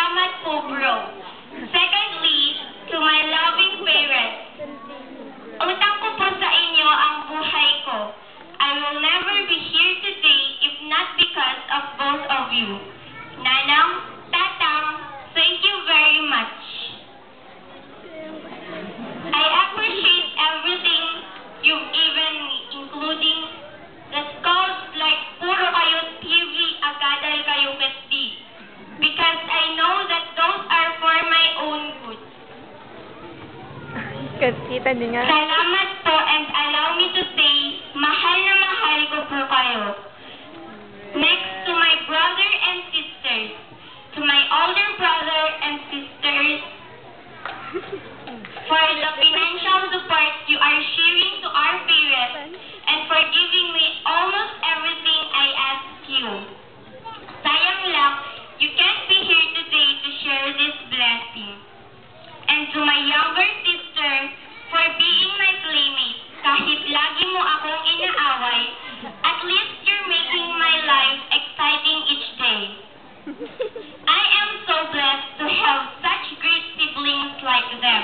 salamat po, bro. Secondly, to my loving parents. Utang ko po sa inyo ang buhay ko. I will never be here today if not because of both of you. Nanang, Tatang, thank you very much. I appreciate everything you've given me, including the skulls like puro kayo TV, agadal kayo ketdi. Because I know that those are for my own good. Kita niyo nga. Salamat po and allow me to say, mahal na mahal ko po kayo. Next to my brother and sisters, to my older brother and sisters, for the financial support you are sharing to our parents and for giving me almost everything I ask you. Sayang lang, you can't be here today to share this blessing. And to my younger sister, for being my playmate, kahit lagi mo akong inaaway, at least you're making my life exciting each day. I am so blessed to have such great siblings like them.